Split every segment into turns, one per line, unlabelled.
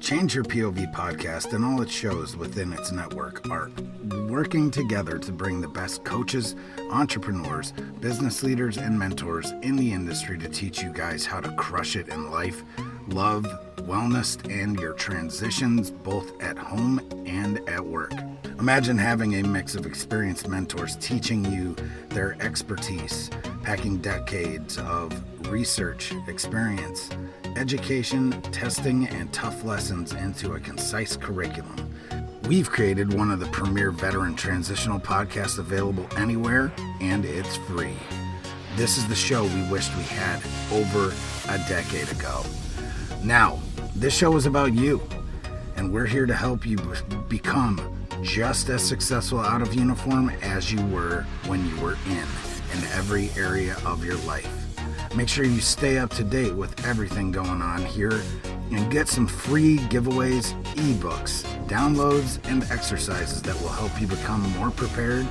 Change Your POV podcast and all its shows within its network are working together to bring the best coaches, entrepreneurs, business leaders, and mentors in the industry to teach you guys how to crush it in life, love, wellness, and your transitions both at home and at work. Imagine having a mix of experienced mentors teaching you their expertise, packing decades of research, experience, education, testing, and tough lessons into a concise curriculum. We've created one of the premier veteran transitional podcasts available anywhere, and it's free. This is the show we wished we had over a decade ago. Now, this show is about you, and we're here to help you become just as successful out of uniform as you were when you were in every area of your life. Make sure you stay up to date with everything going on here and get some free giveaways, ebooks, downloads, and exercises that will help you become more prepared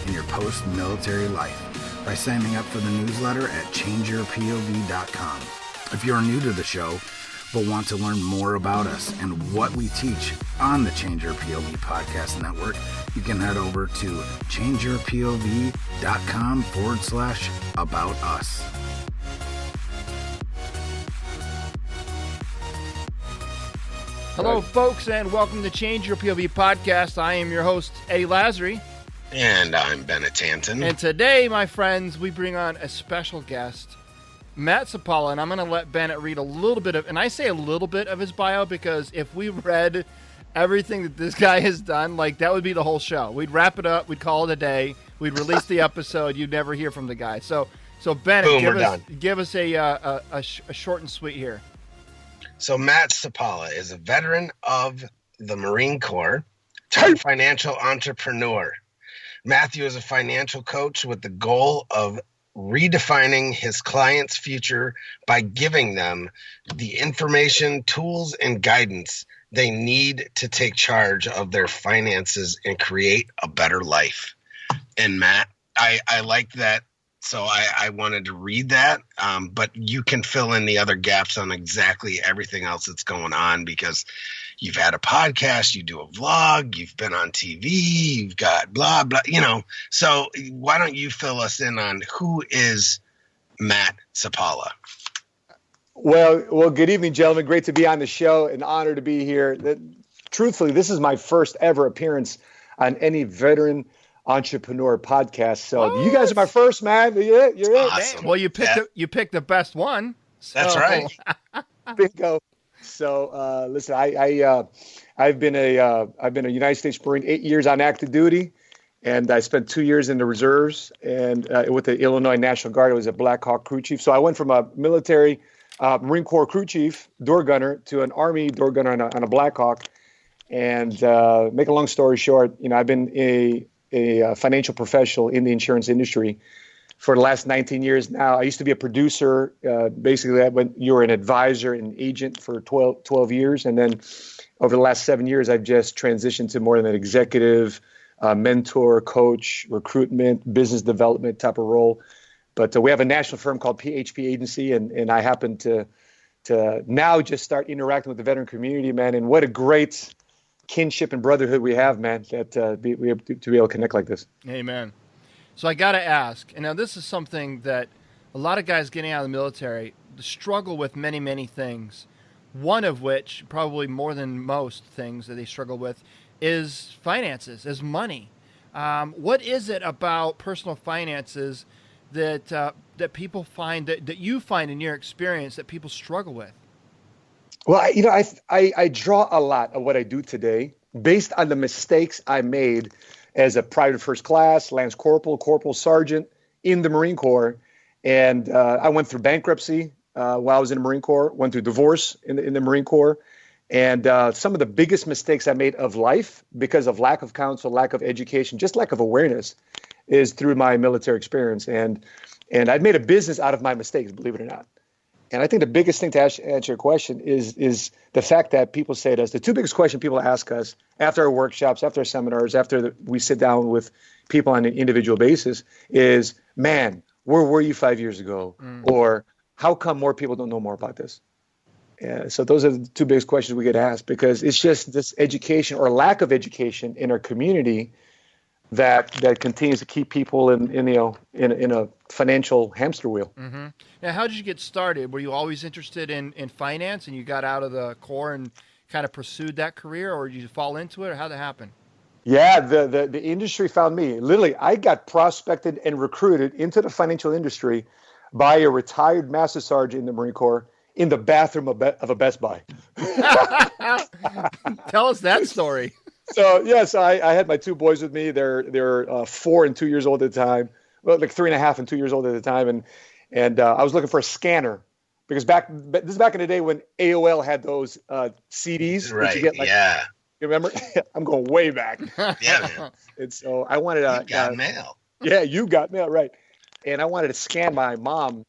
in your post-military life by signing up for the newsletter at changeyourpov.com. If you're new to the show but want to learn more about us and what we teach on the Change Your POV podcast network, you can head over to changeyourpov.com/about us.
Hello, folks, and welcome to Change Your POV podcast. I am your host, Eddie Lazary.
And I'm Bennett Tanton.
And today, my friends, we bring on a special guest, Matt Sapaula, and I'm going to let Bennett read a little bit of, and I say a little bit of his bio because if we read everything that this guy has done, like that would be the whole show. We'd wrap it up, we'd call it a day, we'd release the episode, you'd never hear from the guy. So Bennett,
Boom,
give us a short and sweet here.
So Matt Sapaula is a veteran of the Marine Corps, turned financial entrepreneur. Matthew is a financial coach with the goal of redefining his clients' future by giving them the information, tools, and guidance they need to take charge of their finances and create a better life. And Matt, I like that. So I wanted to read that, but you can fill in the other gaps on exactly everything else that's going on because you've had a podcast, you do a vlog, you've been on TV, you've got blah, blah, So why don't you fill us in on who is Matt Sapaula?
Well, good evening, gentlemen. Great to be on the show. An honor to be here. Truthfully, this is my first ever appearance on any veteran entrepreneur podcast. So You guys are my first, man. You're it.
Awesome.
Well, you picked the best one. So.
That's right.
Bingo. So listen, I've been a United States Marine 8 years on active duty, and I spent 2 years in the reserves and with the Illinois National Guard. I was a Black Hawk crew chief. So I went from a military Marine Corps crew chief door gunner to an Army door gunner on a Black Hawk. And make a long story short, I've been a financial professional in the insurance industry for the last 19 years now. I used to be a producer. Basically, when you're an advisor and agent for 12 years. And then over the last 7 years, I've just transitioned to more than an executive, mentor, coach, recruitment, business development type of role. But we have a national firm called EP186, and I happen to now just start interacting with the veteran community, man. And what a great kinship and brotherhood we have, man, that we have to be able to connect like this.
Amen. So I got to ask, and now this is something that a lot of guys getting out of the military struggle with many, many things. One of which, probably more than most things that they struggle with, is finances, is money. What is it about personal finances that people find, that you find in your experience that people struggle with?
Well, I draw a lot of what I do today based on the mistakes I made as a private first class, lance corporal, corporal sergeant in the Marine Corps. And I went through bankruptcy while I was in the Marine Corps, went through divorce in the Marine Corps. And some of the biggest mistakes I made of life because of lack of counsel, lack of education, just lack of awareness is through my military experience. And I've made a business out of my mistakes, believe it or not. And I think the biggest thing to answer your question is the fact that people say to us, the two biggest questions people ask us after our workshops, after our seminars, after we sit down with people on an individual basis is, man, where were you 5 years ago? Or how come more people don't know more about this? Yeah, so those are the two biggest questions we get asked, because it's just this education or lack of education in our community that continues to keep people in a financial hamster wheel.
Mm-hmm. Now, how did you get started? Were you always interested in finance, and you got out of the Corps and kind of pursued that career, or did you fall into it, or how'd that happen?
Yeah, the industry found me. Literally, I got prospected and recruited into the financial industry by a retired master sergeant in the Marine Corps in the bathroom of a Best Buy.
Tell us that story.
So yes, I had my two boys with me. They're 4 and 2 years old at the time. Well, like 3.5 and 2 years old at the time, and I was looking for a scanner, because this is back in the day when AOL had those CDs.
Right.
That you get, like,
yeah.
You remember? I'm going way back.
Yeah, man.
And so I wanted to.
You got mail.
Yeah, you got mail, right? And I wanted to scan my mom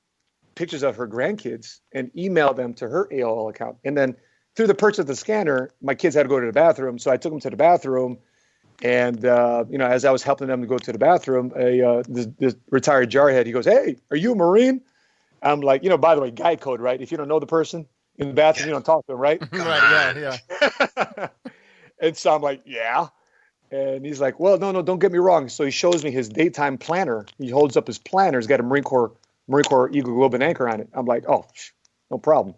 pictures of her grandkids and email them to her AOL account. And then through the purchase of the scanner, my kids had to go to the bathroom. So I took them to the bathroom. And, as I was helping them to go to the bathroom, this retired jarhead, he goes, "Hey, are you a Marine?" I'm like, by the way, guy code, right? If you don't know the person in the bathroom, you don't talk to them, right?
Right, yeah.
And so I'm like, "Yeah." And he's like, "Well, no, don't get me wrong." So he shows me his daytime planner. He holds up his planner. He's got a Marine Corps Eagle Globe and Anchor on it. I'm like, "Oh, no problem."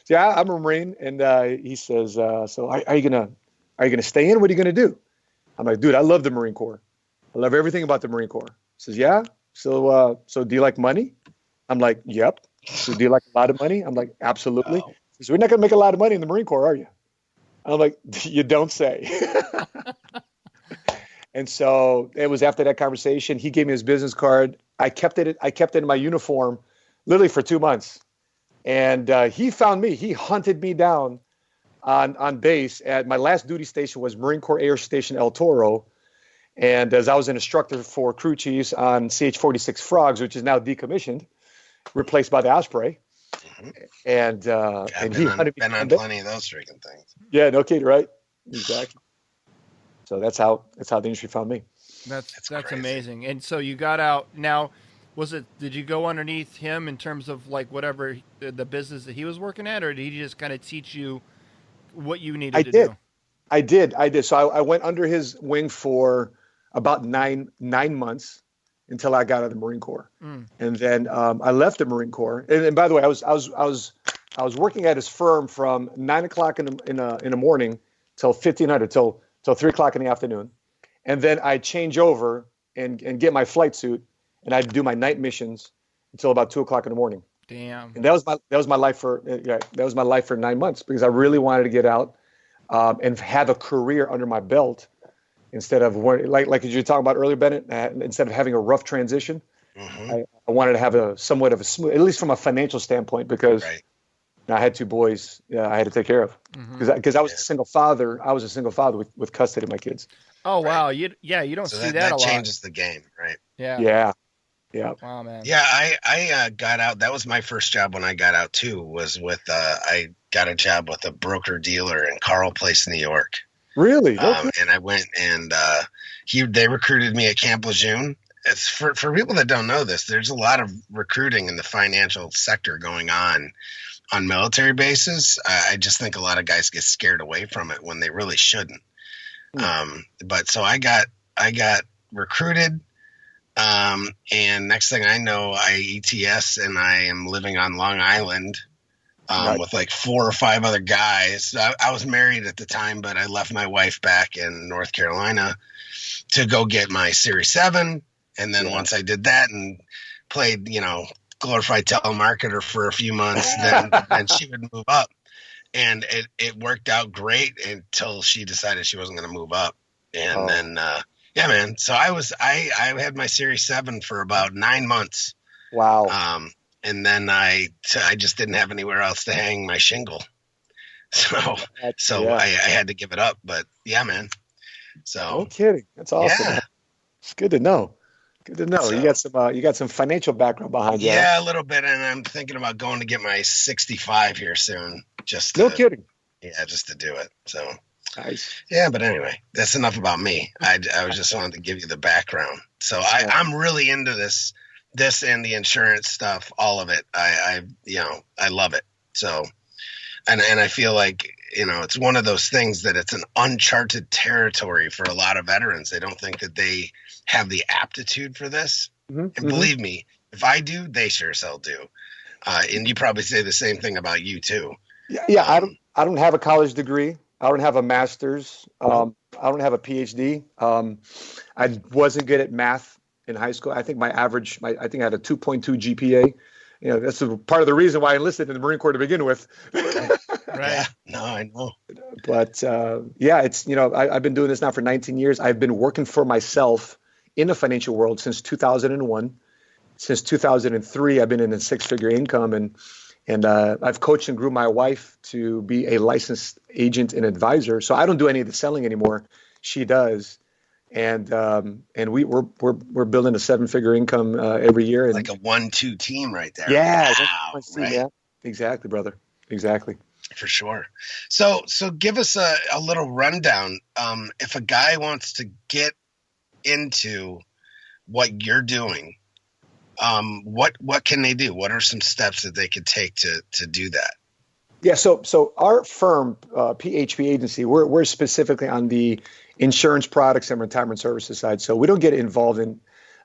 So, yeah, I'm a Marine. And he says, "So are you gonna stay in? What are you gonna do?" I'm like, "Dude, I love the Marine Corps. I love everything about the Marine Corps." He says, "Yeah. So do you like money?" I'm like, "Yep." "So do you like a lot of money?" I'm like, "Absolutely."
Oh.
He says, "We're not gonna make a lot of money in the Marine Corps, are you?" I'm like, "You don't say." And so it was after that conversation, he gave me his business card. I kept it in my uniform literally for 2 months. And he found me. He hunted me down on base. At my last duty station was Marine Corps Air Station El Toro. And as I was an instructor for crew chiefs on CH-46 Frogs, which is now decommissioned, replaced by the Osprey.
Mm-hmm.
And he hunted me
been on
down.
plenty of those freaking things.
Yeah, no kidding, right? Exactly. So that's how the industry found me.
That's amazing. And so you got out. Now, did you go underneath him in terms of like whatever the business that he was working at, or did he just kind of teach you what you needed to do?
I did. So I went under his wing for about nine months until I got out of the Marine Corps. And then I left the Marine Corps. And by the way, I was working at his firm from 9:00 in the morning till 1500 till 3:00 in the afternoon. And then I'd change over and get my flight suit, and I'd do my night missions until about 2:00 in the morning.
Damn.
And that was my life for 9 months, because I really wanted to get out and have a career under my belt, instead of like you were talking about earlier, Bennett. Instead of having a rough transition, I wanted to have a somewhat of a smooth, at least from a financial standpoint, because I had two boys I had to take care of, because I was a single father. I was a single father with custody of my kids.
Oh wow, you don't see that a lot.
That changes the game, right?
Yeah.
Wow, man.
Yeah, I got out. That was my first job when I got out too. Was with I got a job with a broker dealer in Carl Place, New York.
Really?
And I went and they recruited me at Camp Lejeune. It's for people that don't know this. There's a lot of recruiting in the financial sector going on military bases. I just think a lot of guys get scared away from it when they really shouldn't. But so I got recruited. And next thing I know, I ETS and I am living on Long Island with like 4 or 5 other guys. I was married at the time, but I left my wife back in North Carolina to go get my Series 7. And then once I did that and played, glorified telemarketer for a few months, then she would move up. And it worked out great until she decided she wasn't going to move up. And then, yeah, man. So I had my Series 7 for about 9 months.
Wow.
And then I just didn't have anywhere else to hang my shingle. So I had to give it up, but yeah, man. So
no kidding. That's awesome. Yeah. It's good to know. Good to know. So, you got some financial background behind you.
Yeah, a little bit. And I'm thinking about going to get my 65 here soon.
No kidding.
Yeah, just to do it. So
nice.
Yeah, but anyway, that's enough about me. I was just wanted to give you the background. So I'm really into this and the insurance stuff, all of it. I love it. So And I feel like, it's one of those things that it's an uncharted territory for a lot of veterans. They don't think that they have the aptitude for this. And believe me, if I do, they sure as hell do. And you probably say the same thing about you too.
Yeah. I don't have a college degree. I don't have a master's. I don't have a PhD. I wasn't good at math in high school. I think I had a 2.2 GPA. That's part of the reason why I enlisted in the Marine Corps to begin with.
Right.
Yeah, no, I know.
But it's, I've been doing this now for 19 years. I've been working for myself in the financial world since 2001. Since 2003, I've been in a six-figure income, and I've coached and grew my wife to be a licensed agent and advisor. So I don't do any of the selling anymore. She does. And we're building a seven-figure income every year. And,
like a 1-2 team right there.
Yeah,
wow, right?
Yeah, exactly, brother. Exactly.
For sure. So give us a little rundown. If a guy wants to get into what you're doing, what can they do? What are some steps that they could take to do that?
Yeah. So our firm, PHP Agency, we're specifically on the insurance products and retirement services side. So we don't get involved in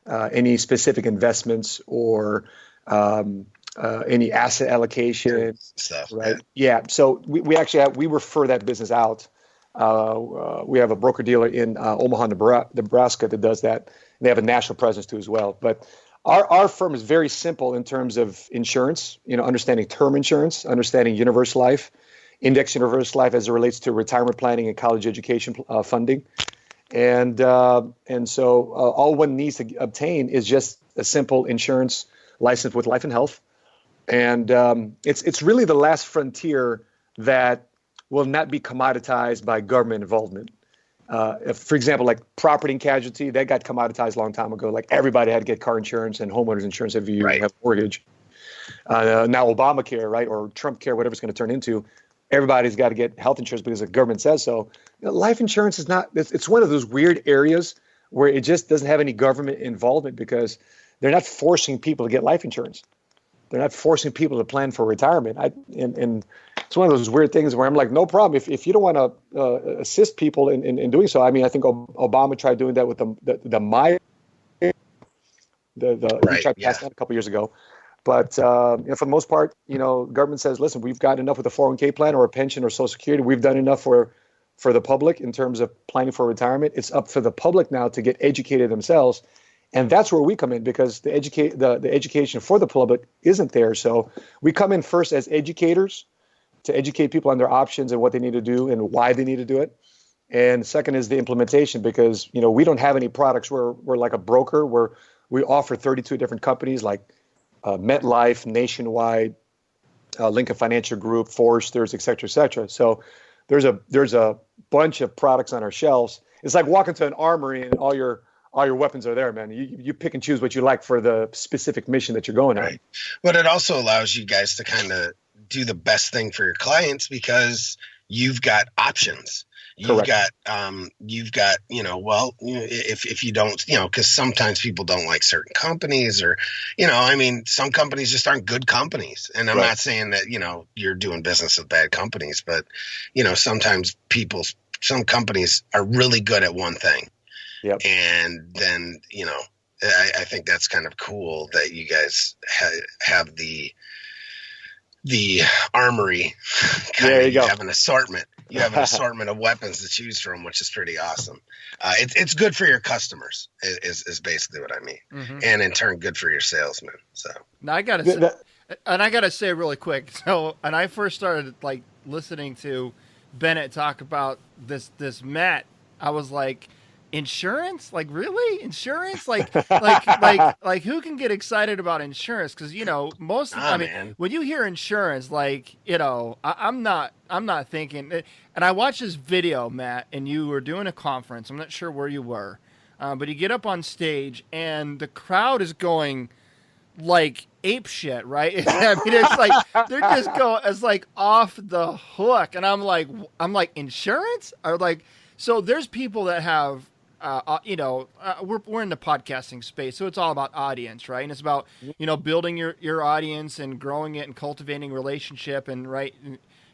any specific investments or any asset allocation
stuff.
Right. Yeah. So we actually we refer that business out. We have a broker dealer in Omaha, Nebraska that does that. They have a national presence too as well. But our firm is very simple in terms of insurance, understanding term insurance, understanding universal life, index universal life as it relates to retirement planning and college education funding. And so all one needs to obtain is just a simple insurance license with life and health. And it's really the last frontier that will not be commoditized by government involvement. If, for example, like property and casualty, that got commoditized a long time ago. Like everybody had to get car insurance and homeowners insurance if you have a mortgage. Now Obamacare, right, or Trump care, whatever it's going to turn into, everybody's got to get health insurance because the government says so. Life insurance is not. It's one of those weird areas where it just doesn't have any government involvement because they're not forcing people to get life insurance. They're not forcing people to plan for retirement. And it's one of those weird things where I'm like, no problem. If you don't want to assist people in doing so, I mean, I think Obama tried doing that with the MI. He tried to pass that a couple years ago. But for the most part, government says, listen, we've got enough with a 401k plan or a pension or Social Security. We've done enough for the public in terms of planning for retirement. It's up for the public now to get educated themselves. And that's where we come in because the education for the public isn't there. So we come in first as educators to educate people on their options and what they need to do and why they need to do it. And second is the implementation because, we don't have any products. We're like a broker where we offer 32 different companies like MetLife, Nationwide, Lincoln Financial Group, Foresters, et cetera, et cetera. So there's a bunch of products on our shelves. It's like walking to an armory and all your weapons are there, man. You pick and choose what you like for the specific mission that you're going on.
Right. But it also allows you guys to kind of do the best thing for your clients because you've got options. You've got, if you don't, because sometimes people don't like certain companies or, some companies just aren't good companies. And I'm not saying that, you're doing business with bad companies, but, sometimes some companies are really good at one thing.
Yep.
And then, I think that's kind of cool that you guys have the armory.
There you go.
Have an assortment. You have an assortment of weapons to choose from, which is pretty awesome. It's good for your customers is basically what I mean. And in turn, good for your salesmen. So
now I gotta say really quick. So, and I first started like listening to Bennett talk about this Matt, I was like, insurance? Like really? Insurance? Like who can get excited about insurance? Because most when you hear insurance, I'm not thinking. And I watched this video, Matt, and you were doing a conference. I'm not sure where you were, but you get up on stage and the crowd is going like ape shit, right? I mean, it's like they're just going, it's like off the hook, and I'm like insurance? Or like, so there's people that have. We're in the podcasting space, so it's all about audience, right? And it's about, building your audience and growing it and cultivating relationship and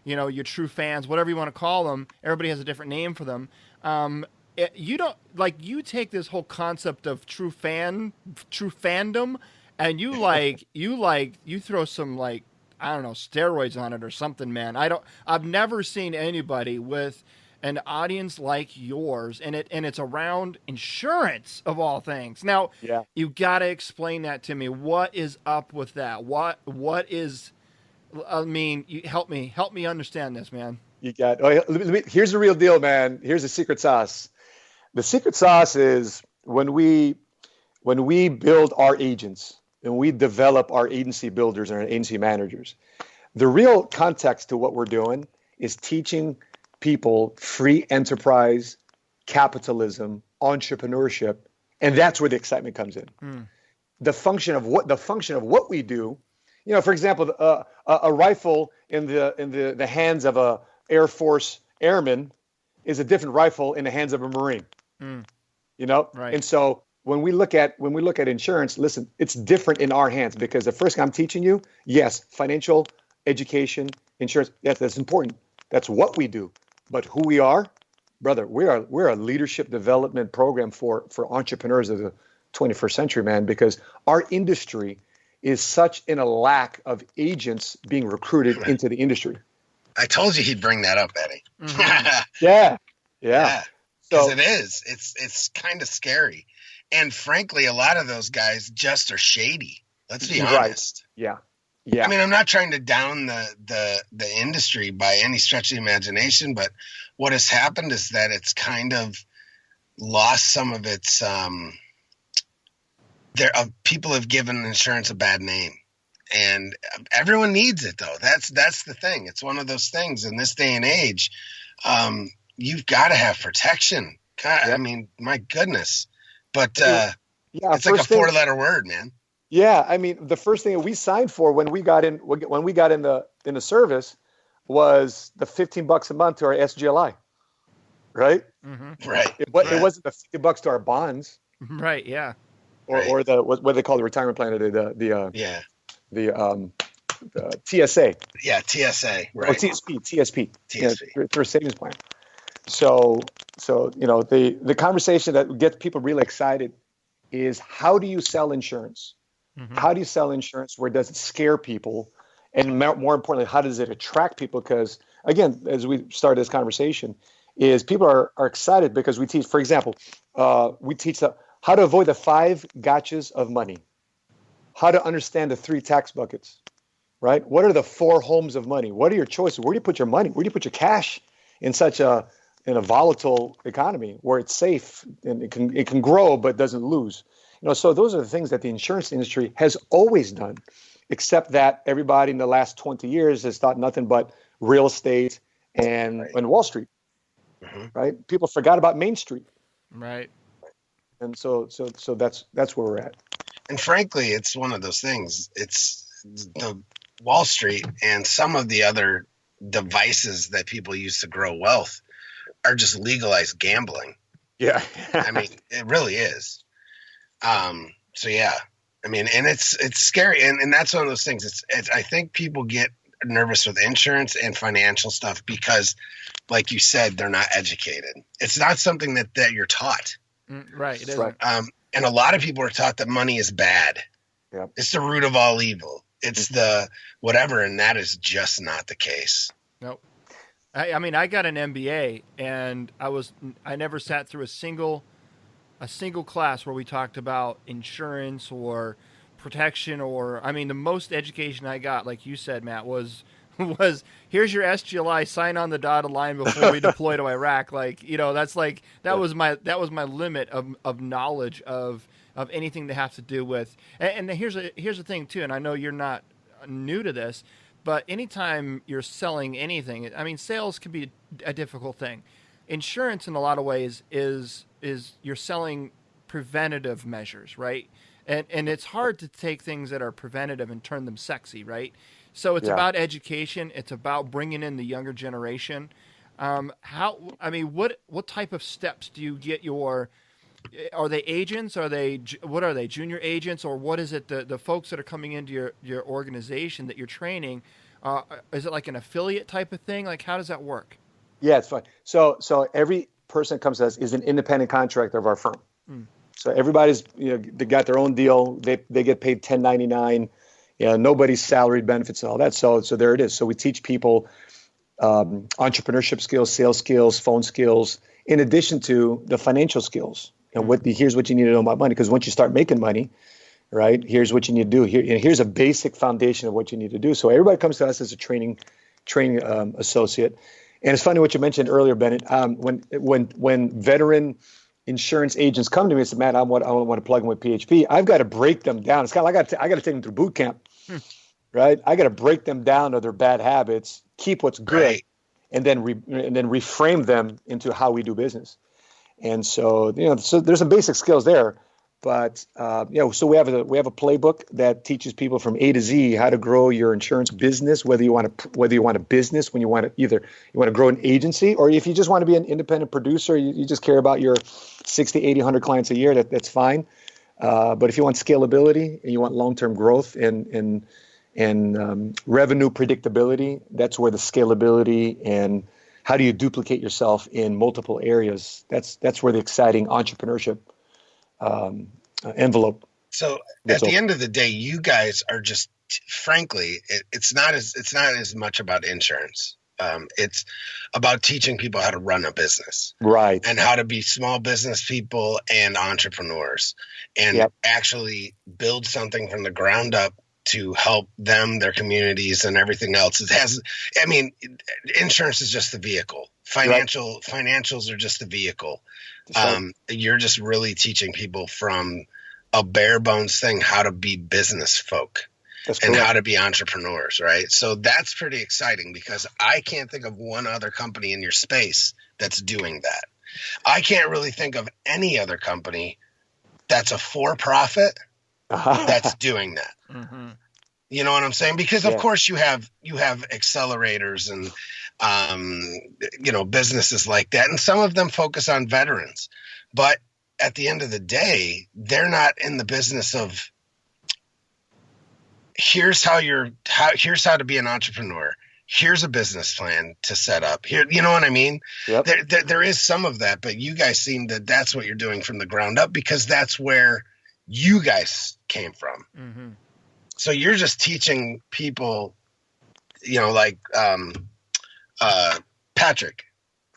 your true fans, whatever you want to call them. Everybody has a different name for them. You don't like you take this whole concept of true fandom, and you throw some like I don't know steroids on it or something, man. I've never seen anybody with an audience like yours, and it's around insurance of all things. Now,
Yeah.
you got to explain that to me. What is up with that? What is? I mean, help me understand this, man.
You got. Oh, here's the real deal, man. Here's the secret sauce. The secret sauce is when we build our agents and we develop our agency builders and our agency managers. The real context to what we're doing is teaching people free enterprise, capitalism, entrepreneurship, and that's where the excitement comes in. The function of what we do. For example, a rifle in the hands of a Air Force airman is a different rifle in the hands of a Marine.
Right.
And so when we look at insurance, listen, it's different in our hands because the first thing I'm teaching you, yes, financial education, insurance, that's important. That's what we do. But who we are, brother, we're a leadership development program for entrepreneurs of the 21st century, man, because our industry is such in a lack of agents being recruited into the industry.
I told you he'd bring that up, Eddie.
Yeah.
Because it is. It's kind of scary. And frankly, a lot of those guys just are shady. Let's be honest.
Right. Yeah.
I mean, I'm not trying to down the industry by any stretch of the imagination, but what has happened is that it's kind of lost some of its people have given insurance a bad name, and everyone needs it though. That's the thing. It's one of those things in this day and age. You've got to have protection. God, I mean, my goodness, but it's like a 4-letter word, man.
Yeah, I mean, the first thing that we signed for when we got in the service was the $15 a month to our SGLI, right?
Mm-hmm.
Right.
It wasn't the $50 to our bonds,
right? Yeah.
Or the what they call the retirement plan, or the TSA.
Yeah, TSA. Right.
Or TSP. Through a savings plan. So the conversation that gets people really excited is how do you sell insurance? Mm-hmm. How do you sell insurance where it doesn't scare people? And more importantly, how does it attract people? Because again, as we started this conversation, is people are excited because we teach, for example, we teach how to avoid the 5 gotchas of money, how to understand the 3 tax buckets, right? What are the 4 homes of money? What are your choices? Where do you put your money? Where do you put your cash in a volatile economy where it's safe and it can grow but doesn't lose? So those are the things that the insurance industry has always done, except that everybody in the last 20 years has thought nothing but real estate and Wall Street, right? People forgot about Main Street,
right?
And so that's where we're at.
And frankly, it's one of those things. It's the Wall Street and some of the other devices that people use to grow wealth are just legalized gambling.
Yeah.
I mean, it really is. So yeah, I mean, and it's scary. And that's one of those things. I think people get nervous with insurance and financial stuff because, like you said, they're not educated. It's not something that you're taught.
Right. It is.
Right.
And a lot of people are taught that money is bad.
Yep.
It's the root of all evil. It's the whatever. And that is just not the case.
Nope. I mean, I got an MBA and I never sat through a single class where we talked about insurance or protection the most education I got, like you said, Matt, was here's your SGLI, sign on the dotted line before we deploy to Iraq. That was my limit of knowledge of anything that has to do with, and here's the thing too, and I know you're not new to this, but anytime you're selling anything, I mean, sales can be a difficult thing. Insurance in a lot of ways is you're selling preventative measures, right? And it's hard to take things that are preventative and turn them sexy, right? So it's about education. It's about bringing in the younger generation. What type of steps do you get are they agents? What are they, junior agents? Or what is it, the folks that are coming into your organization that you're training? Is it like an affiliate type of thing? Like, how does that work?
Yeah, it's fine. So every person that comes to us is an independent contractor of our firm. So everybody's, they got their own deal. They get paid 1099. Nobody's salaried, benefits and all that. So there it is. So we teach people entrepreneurship skills, sales skills, phone skills, in addition to the financial skills. Here's what you need to know about money. Because once you start making money, right, here's what you need to do. Here's a basic foundation of what you need to do. So everybody comes to us as a training associate. And it's funny what you mentioned earlier, Bennett. When veteran insurance agents come to me and say, "Matt, I want to plug in with PHP," I've got to break them down. It's kind of like I got to take them through boot camp, right? I got to break them down to their bad habits, keep what's good, right, and then reframe them into how we do business. And so so there's some basic skills there. But so we have a playbook that teaches people from A to Z how to grow your insurance business, whether you want a business, when you want to grow an agency, or if you just want to be an independent producer, you just care about your 60, 80, 100 clients a year, that's fine. But if you want scalability and you want long-term growth and revenue predictability, that's where the scalability and how do you duplicate yourself in multiple areas, that's where the exciting entrepreneurship envelope.
So at the end of the day, you guys are just, frankly, it's not as much about insurance. It's about teaching people how to run a business,
right,
and how to be small business people and entrepreneurs, and actually build something from the ground up to help them, their communities, and everything else. Insurance is just the vehicle. Financials are just the vehicle. You're just really teaching people from a bare bones thing how to be business folk and how to be entrepreneurs, right? So that's pretty exciting because I can't think of one other company in your space that's doing that. I can't really think of any other company that's a for-profit that's doing that. Mm-hmm. You know what I'm saying? Because of course you have accelerators and businesses like that. And some of them focus on veterans, but at the end of the day, they're not in the business of here's how to be an entrepreneur. Here's a business plan to set up here. You know what I mean? Yep. There is some of that, but you guys seem that that's what you're doing from the ground up because that's where you guys came from. Mm-hmm. So you're just teaching people, like Patrick.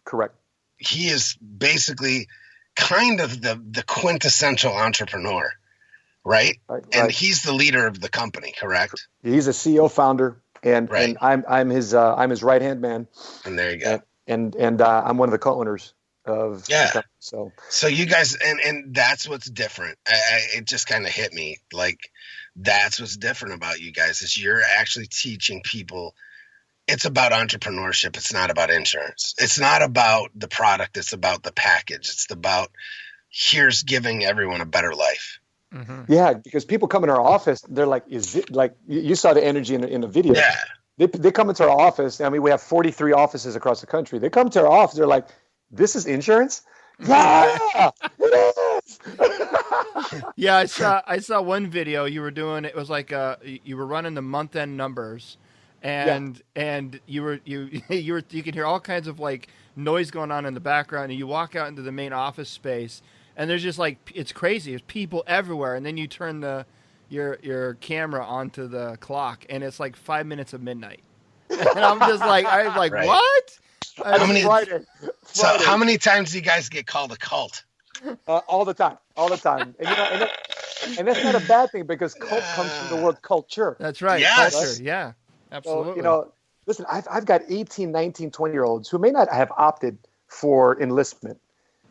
Correct.
He is basically kind of the quintessential entrepreneur, right? And he's the leader of the company, correct?
He's a CEO founder, and I'm his right hand man.
And there you go.
And I'm one of the co-owners of the company,
So you guys, and that's what's different. It just kind of hit me like that's what's different about you guys is you're actually teaching people. It's about entrepreneurship. It's not about insurance. It's not about the product. It's about the package. It's about here's giving everyone a better life.
Mm-hmm. Yeah, because people come in our office, they're like, "Is it like you saw the energy in the video?"
Yeah,
they come into our office. I mean, we have 43 offices across the country. They come to our office. They're like, "This is insurance." Yeah, it is.
Yeah, I saw one video you were doing. It was like you were running the month end numbers. And you could hear all kinds of like noise going on in the background, and you walk out into the main office space, and there's just like it's crazy. There's people everywhere, and then you turn your camera onto the clock, and it's like 5 minutes of midnight, and I'm like right. What?
How many times do you guys get called a cult?
All the time. And that's not a bad thing because cult comes from the word culture.
That's right.
Yes.
Culture. Yeah. Absolutely.
So, listen, I've got 18, 19, 20-year-olds who may not have opted for enlistment,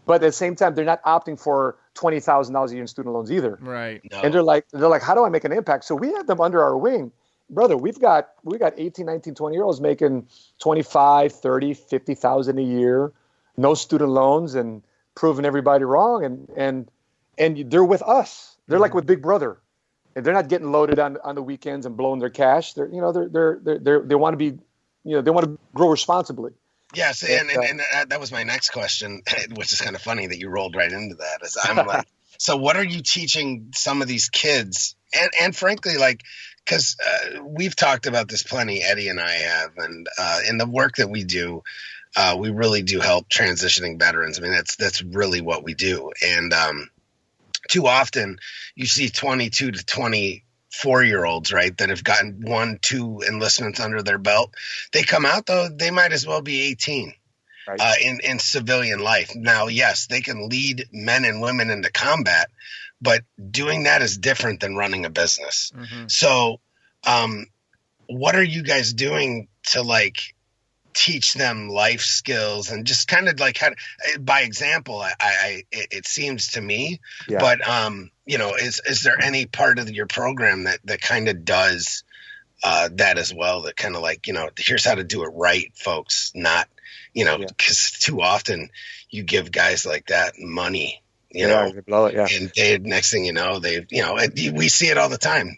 but at the same time, they're not opting for $20,000 a year in student loans either.
Right.
No.
And they're like, how do I make an impact? So we have them under our wing. Brother, we got 18, 19, 20-year-olds making 25, 30, 50,000 a year, no student loans and proving everybody wrong. And they're with us. They're like with Big Brother. And they're not getting loaded on the weekends and blowing their cash. They want to be, they want to grow responsibly.
Yes, and that was my next question, which is kind of funny that you rolled right into that. Is I'm like, So what are you teaching some of these kids? And frankly, like, because we've talked about this plenty, Eddie and I have, and in the work that we do, we really do help transitioning veterans. I mean, that's really what we do. And too often you see 22 to 24-year-olds, right, that have gotten 1-2 enlistments under their belt. They come out, though, they might as well be 18. Right. In civilian life. Now, yes, they can lead men and women into combat, but doing that is different than running a business. Mm-hmm. So what are you guys doing to like teach them life skills and just kind of like how, by example, it seems to me, but is there any part of your program that kind of does that as well, that kind of like, here's how to do it right, folks, not, because too often you give guys like that money, they blow it, and they, next thing you know, we see it all the time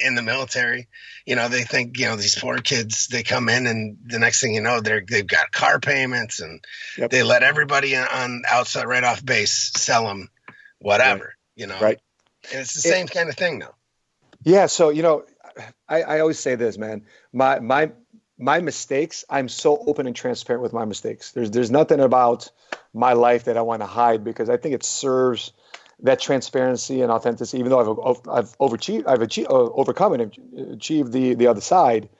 in the military. They think, these poor kids, they come in and the next thing you know, they've got car payments and they let everybody on outside right off base sell them whatever, Right. And it's the same kind of thing though.
Yeah. So, I always say this, man, my mistakes, I'm so open and transparent with my mistakes. There's nothing about my life that I want to hide, because I think it serves that transparency and authenticity, even though I've overcome it and achieved the other side.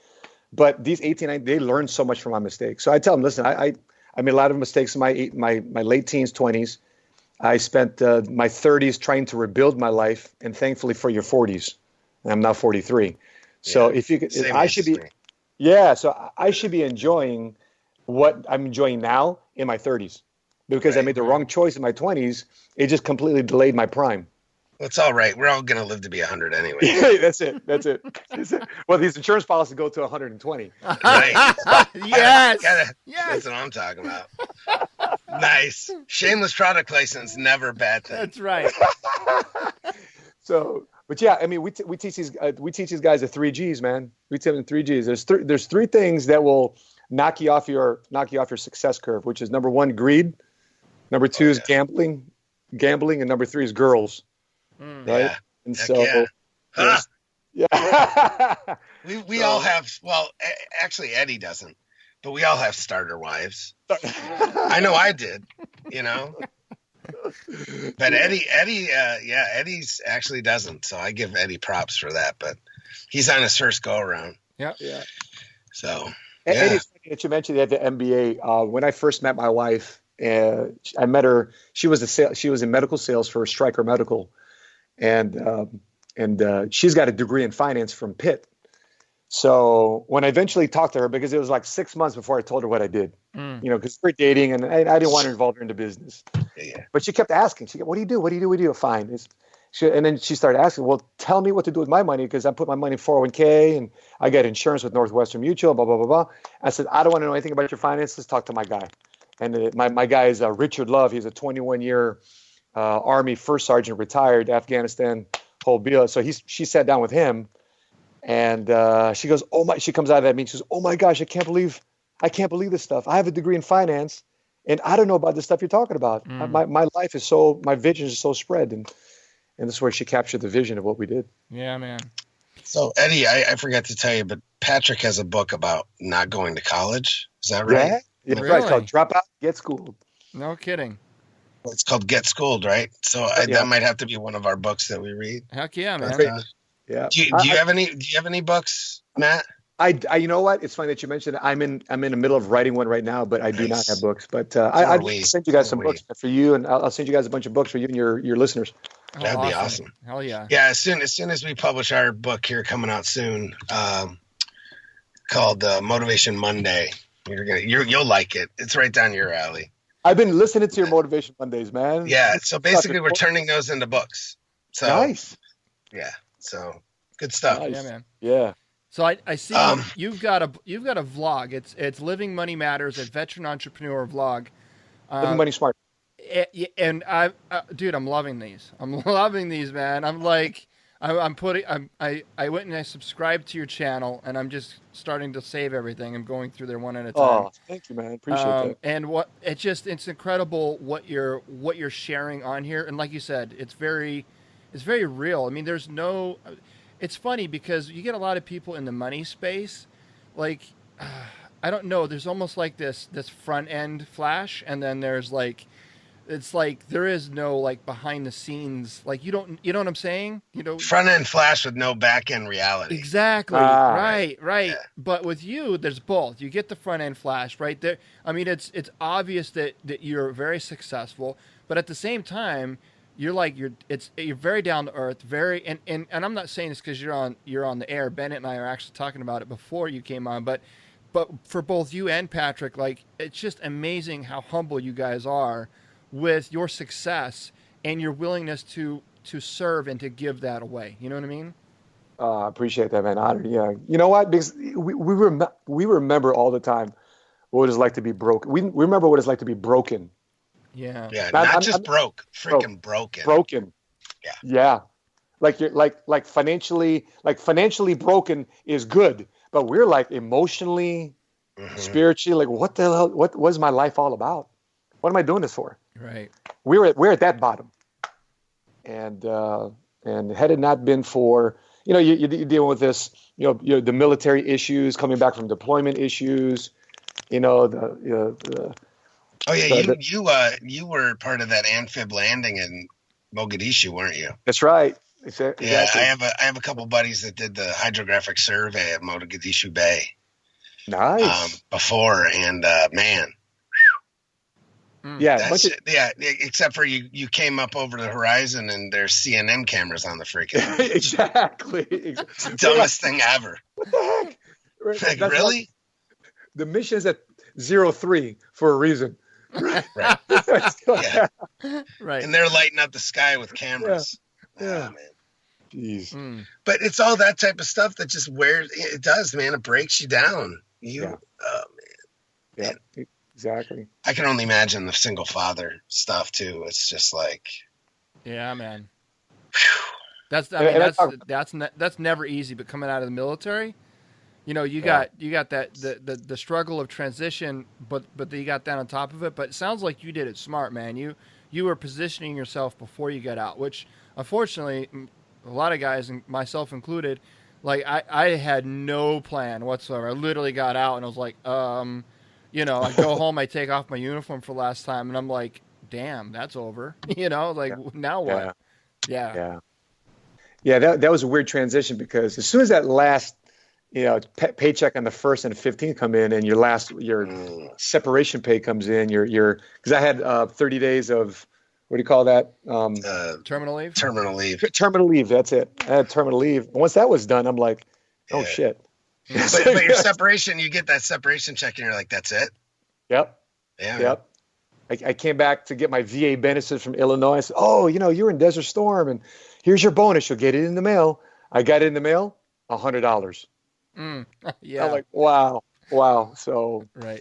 But these 18, they learn so much from my mistakes. So I tell them, listen, I made a lot of mistakes in my late teens, 20s. I spent my 30s trying to rebuild my life, and thankfully for your 40s. And I'm now 43. So if you could, I should be, so I should be enjoying what I'm enjoying now in my 30s, because I made the wrong choice in my 20s. It just completely delayed my prime.
Well, it's all right. We're all going to live to be 100 anyway.
That's it. Well, these insurance policies go to 120.
Right.
Yes.
That's what I'm talking about. Nice. Shameless product license, never a bad thing.
That's right.
So, but yeah, I mean, we teach these guys the 3 Gs, man. We teach them 3 Gs. There's 3 things that will knock you off your success curve, which is number 1, greed. Number 2 is gambling, and number 3 is girls. Right.
Yeah.
And so,
we all have. Well, actually, Eddie doesn't, but we all have starter wives. I know I did. But Eddie's actually doesn't. So I give Eddie props for that. But he's on his first go around.
Yeah.
So
Eddie, that you mentioned at the MBA. When I first met my wife, I met her. She was in medical sales for Stryker Medical, and she's got a degree in finance from Pitt. So when I eventually talked to her, because it was like 6 months before I told her what I did, because we're dating, and I didn't want to involve her into business.
Yeah.
But she kept asking. She go, "What do you do? What do you do? What do you do?" Fine. And then she started asking, "Well, tell me what to do with my money, because I put my money in 401k and I got insurance with Northwestern Mutual, blah, blah, blah, blah." I said, "I don't want to know anything about your finances. Talk to my guy." And my guy is Richard Love. He's a 21-year Army first sergeant, retired, Afghanistan, whole deal. So she sat down with him, and she goes, "Oh my!" She comes out of that meeting. She goes, "Oh my gosh, I can't believe this stuff. I have a degree in finance, and I don't know about the stuff you're talking about. My life is my vision is so spread." And this is where she captured the vision of what we did.
Yeah, man.
So Eddie, I forgot to tell you, but Patrick has a book about not going to college. Is that right?
Yeah, really? Right. It's called Drop Out, Get Schooled.
No kidding.
It's called Get Schooled, right? So that might have to be one of our books that we read.
Heck yeah, man.
Yeah. Do you have any books, Matt?
I you know what? It's funny that you mentioned it. I'm in the middle of writing one right now, but I do not have books. But I'll send you guys some books for you, and I'll send you guys a bunch of books for you and your listeners.
That'd be awesome.
Hell yeah.
Yeah, as soon as we publish our book here coming out soon, called Motivation Monday, you'll like it. It's right down your alley.
I've been listening to your Motivation Mondays, man.
Yeah, so basically we're turning those into books. So
nice.
Yeah. So good stuff.
Nice. Yeah, man.
Yeah.
So I see you've got a vlog. It's Living Money Matters, a veteran entrepreneur vlog.
Living Money Smart.
And dude, I'm loving these. I'm loving these, man. I'm like, I went and I subscribed to your channel, and I'm just starting to save everything. I'm going through there one at a time.
Oh, thank you, man. Appreciate that.
And it's incredible what you're sharing on here. And like you said, it's very real. I mean, there's no. It's funny because you get a lot of people in the money space, like I don't know. There's almost like this front end flash, and then there's like. It's like there is no like behind the scenes, like you know what I'm saying?
Front end flash with no back end reality.
Exactly. Right. Yeah. But with you, there's both. You get the front end flash right there. I mean, it's obvious that you're very successful, but at the same time, you're very down to earth, very and I'm not saying this because you're on the air. Bennett and I are actually talking about it before you came on, but for both you and Patrick, like it's just amazing how humble you guys are with your success and your willingness to serve and to give that away. You know what I mean?
I appreciate that, man. Honor. Yeah. You know what? Because we remember all the time what it's like to be broken. We remember what it's like to be broken.
Yeah.
Yeah. Not just broke, freaking broken.
Broken.
Yeah.
Yeah. Like you're like financially broken is good, but we're like emotionally, spiritually, like what the hell? What was my life all about? What am I doing this for?
Right.
We're at that bottom, and had it not been for you're dealing with this the military issues coming back from deployment issues, you
were part of that amphib landing in Mogadishu, weren't you?
That's right. Exactly.
Yeah, I have a couple buddies that did the hydrographic survey at Mogadishu Bay.
Nice.
Before and man.
Yeah,
except for you came up over the horizon and there's CNN cameras on the freaking
exactly.
It's the dumbest thing ever.
What the heck?
Like, really?
Like, the mission's at 03 for a reason.
Right.
Yeah. Right.
And they're lighting up the sky with cameras.
Yeah.
Oh, man.
Jeez.
But it's all that type of stuff that just it does, man. It breaks you down. Oh man.
Yeah. Exactly.
I can only imagine the single father stuff too. It's just like,
yeah, man. That's never easy. But coming out of the military, you got that the struggle of transition, but you got that on top of it. But it sounds like you did it smart, man. You were positioning yourself before you got out, which unfortunately a lot of guys, and myself included, like I had no plan whatsoever. I literally got out and I was like, I go home, I take off my uniform for the last time, and I'm like, damn, that's over. Now what? Yeah. That was a weird transition because as soon as that last, paycheck on the 1st and 15th come in, and your separation pay comes in, because I had 30 days of, what do you call that? Terminal leave?
Terminal leave.
Terminal leave, that's it. I had terminal leave. Once that was done, I'm like, oh, shit.
But your separation, you get that separation check and you're like, that's it?
Yep.
Yeah.
Yep. I came back to get my VA benefits from Illinois. I said, oh, you're in Desert Storm and here's your bonus. You'll get it in the mail. I got it in the mail, $100.
Yeah.
I'm like, wow. So,
right.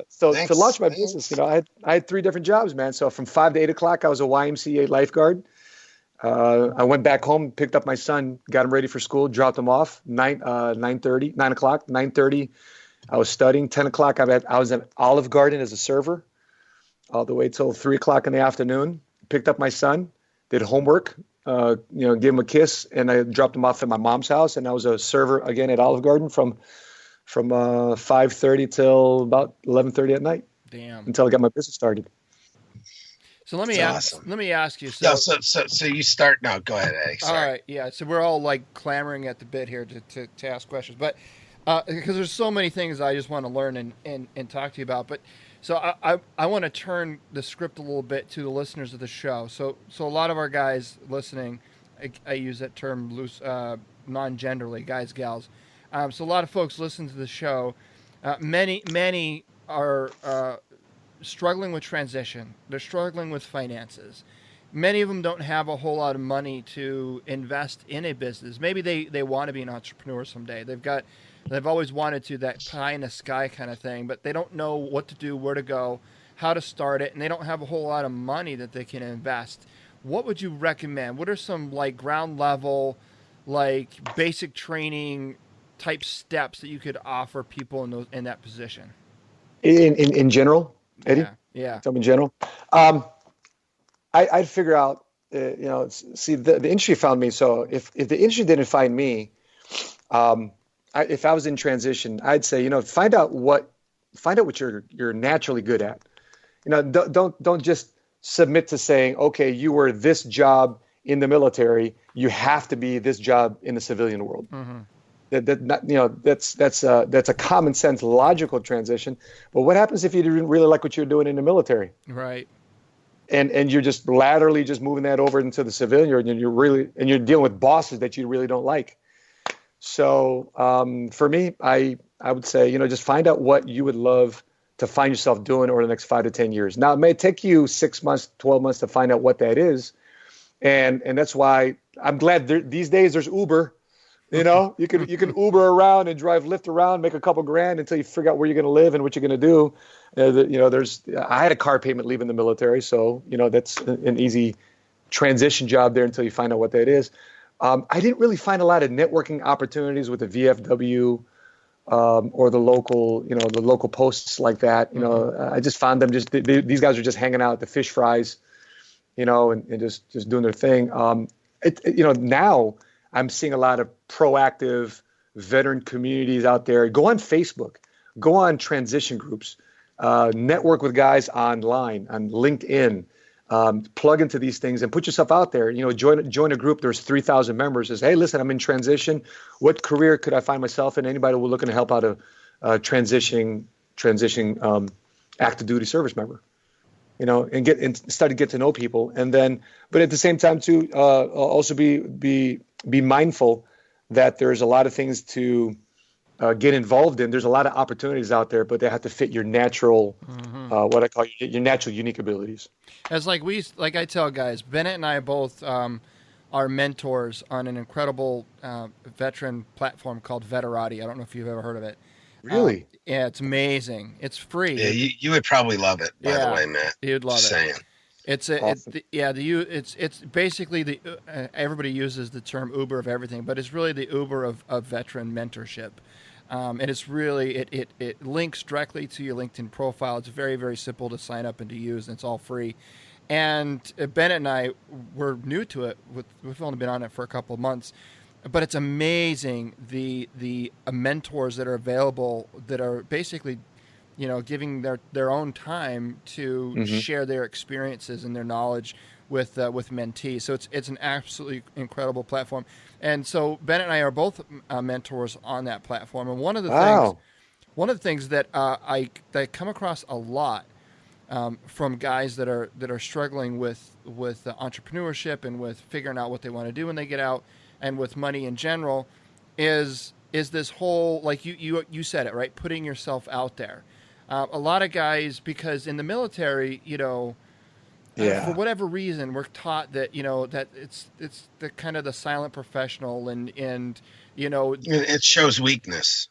So to launch my business, I had 3 different jobs, man. So from 5 to 8 o'clock, I was a YMCA lifeguard. I went back home, picked up my son, got him ready for school, dropped him off. 9 o'clock, 9:30. I was studying. 10 o'clock, I was at Olive Garden as a server, all the way till 3 o'clock in the afternoon. Picked up my son, did homework, gave him a kiss, and I dropped him off at my mom's house. And I was a server again at Olive Garden from 5:30 till about 11:30 at night.
Damn.
Until I got my business started.
So let me ask you.
So you start. No, go ahead, Eddie. Sorry. All right.
Yeah. So we're all like clamoring at the bit here to ask questions, but because there's so many things I just want to learn and talk to you about. But so I want to turn the script a little bit to the listeners of the show. So a lot of our guys listening, I use that term loose, non-genderly, guys, gals. So a lot of folks listen to the show. Many are struggling with transition. They're struggling with finances. Many of them don't have a whole lot of money to invest in a business. Maybe they want to be an entrepreneur someday. They've always wanted to, that pie in the sky kind of thing, but they don't know what to do, where to go, how to start it, and they don't have a whole lot of money that they can invest. what would you recommend? What are some like ground level, like basic training type steps that you could offer people in that position?
In general, Eddie?
Yeah. Yeah.
So in general, I'd figure out, see the industry found me. So if the industry didn't find me, if I was in transition, I'd say, find out what you're naturally good at. Don't just submit to saying, okay, you were this job in the military, you have to be this job in the civilian world.
Mm-hmm.
That's a common sense, logical transition. But what happens if you didn't really like what you're doing in the military?
Right.
And you're just laterally just moving that over into the civilian world, and you're dealing with bosses that you really don't like. So for me, I would say, just find out what you would love to find yourself doing over the next 5 to 10 years. Now, it may take you 6 months, 12 months to find out what that is. And that's why I'm glad these days there's Uber. You can Uber around and drive Lyft around, make a couple grand until you figure out where you're going to live and what you're going to do. I had a car payment leaving the military, so that's an easy transition job there until you find out what that is. I didn't really find a lot of networking opportunities with the VFW or the local posts like that. I just found them these guys are just hanging out at the fish fries, and just doing their thing. Now I'm seeing a lot of proactive veteran communities out there. Go on Facebook, go on transition groups, network with guys online, on LinkedIn, plug into these things and put yourself out there. Join a group. There's 3,000 members. Says, hey, listen, I'm in transition. What career could I find myself in? Anybody who looking to help out a transitioning active duty service member. And start to get to know people, but at the same time too, also be mindful that there's a lot of things to get involved in. There's a lot of opportunities out there, but they have to fit your natural, what I call your natural unique abilities.
As like I tell guys, Bennett and I both are mentors on an incredible veteran platform called Veterati. I don't know if you've ever heard of it.
Really?
Yeah, it's amazing. It's free.
Yeah, you would probably love it. By the way, Matt,
you'd love
just
it.
saying.
It's basically everybody uses the term Uber of everything, but it's really the Uber of veteran mentorship, and it's really it links directly to your LinkedIn profile. It's very, very simple to sign up and to use, and it's all free. And Bennett and I were new to it. We've only been on it for a couple of months. But it's amazing the mentors that are available that are basically, giving their own time to share their experiences and their knowledge with mentees. So it's an absolutely incredible platform. And so Bennett and I are both mentors on that platform. And one of the things that I come across a lot from guys that are struggling with entrepreneurship and with figuring out what they want to do when they get out, and with money in general, is this whole, like you said it, right? Putting yourself out there. A lot of guys, because in the military, for whatever reason, we're taught that, that it's the kind of the silent professional and
it shows weakness.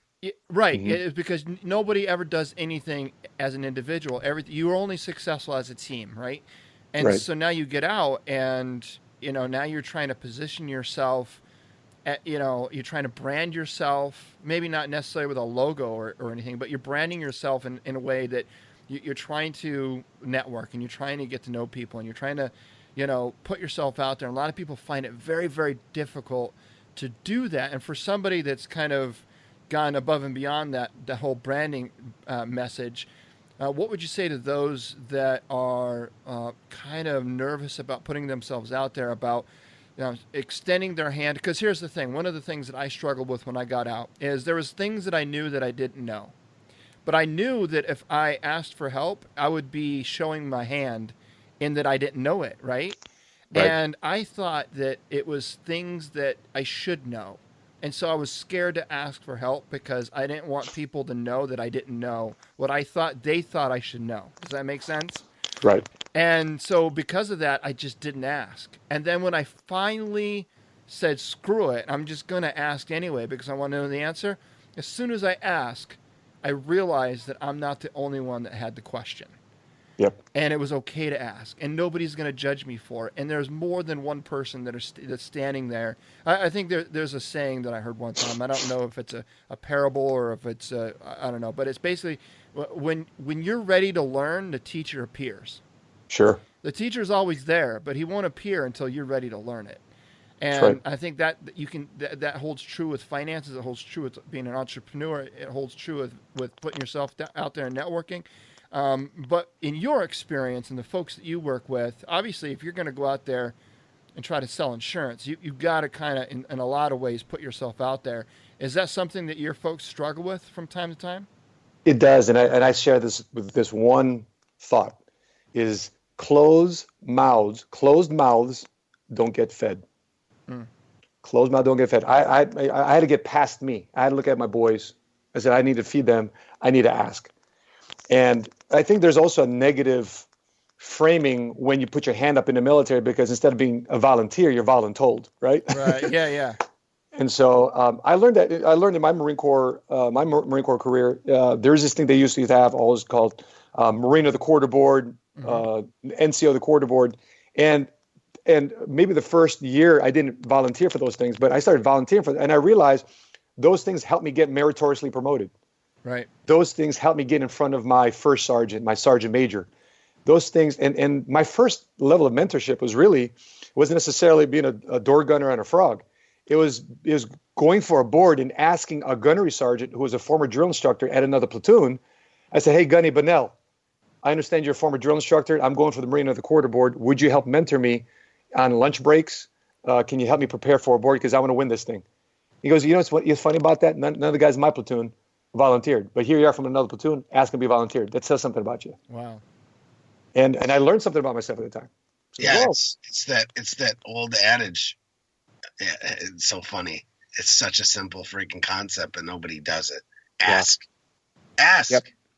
Right. It's because nobody ever does anything as an individual. You are only successful as a team, right? And so now you get out and now you're trying to position yourself you're trying to brand yourself, maybe not necessarily with a logo or anything, but you're branding yourself in a way that you're trying to network and you're trying to get to know people and you're trying to, put yourself out there. And a lot of people find it very, very difficult to do that. And for somebody that's kind of gone above and beyond that whole branding message, what would you say to those that are kind of nervous about putting themselves out there, about extending their hand? Because here's the thing. One of the things that I struggled with when I got out is there was things that I knew that I didn't know. But I knew that if I asked for help, I would be showing my hand in that I didn't know it, right? And I thought that it was things that I should know. And so I was scared to ask for help because I didn't want people to know that I didn't know what I thought they thought I should know. Does that make sense?
Right.
And so because of that, I just didn't ask. And then when I finally said, screw it, I'm just going to ask anyway because I want to know the answer. As soon as I ask, I realized that I'm not the only one that had the question.
Yep.
And it was okay to ask, and nobody's going to judge me for it. And there's more than one person that's standing there. I think there's a saying that I heard one time. I don't know if it's a parable or if it's I don't know, but it's basically when you're ready to learn, the teacher appears.
Sure.
The teacher's always there, but he won't appear until you're ready to learn it. And
right.
I think that you can that holds true with finances. It holds true with being an entrepreneur. It holds true with putting yourself out there and networking. But in your experience and the folks that you work with, obviously, if you're going to go out there and try to sell insurance, you've got to kind of, in a lot of ways, put yourself out there. Is that something that your folks struggle with from time to time?
It does, and I share this with this one thought: is closed mouths don't get fed. Closed mouth don't get fed. I had to get past me. I had to look at my boys. I said, I need to feed them. I need to ask. And I think there's also a negative framing when you put your hand up in the military, because instead of being a volunteer, you're voluntold, right?
Right. Yeah.
And so I learned in my Marine Corps career, there's this thing they used to have always called Marine of the Quarter Board, NCO of the Quarter Board, and maybe the first year I didn't volunteer for those things, but I started volunteering for them, and I realized those things helped me get meritoriously promoted.
Right.
Those things helped me get in front of my first sergeant, my sergeant major. Those things, and my first level of mentorship wasn't necessarily being a door gunner and a frog. It was going for a board and asking a gunnery sergeant who was a former drill instructor at another platoon. I said, "Hey, Gunny Bunnell, I understand you're a former drill instructor. I'm going for the Marine of the Quarter Board. Would you help mentor me on lunch breaks? Can you help me prepare for a board? Because I want to win this thing." He goes, "You know what's funny about that? None of the guys in my platoon volunteered, but here you are from another platoon asking to be volunteered. That says something about you."
Wow.
And I learned something about myself at the time. So,
yeah, it's that old adage. Yeah, it's so funny. It's such a simple freaking concept, but nobody does it. Ask.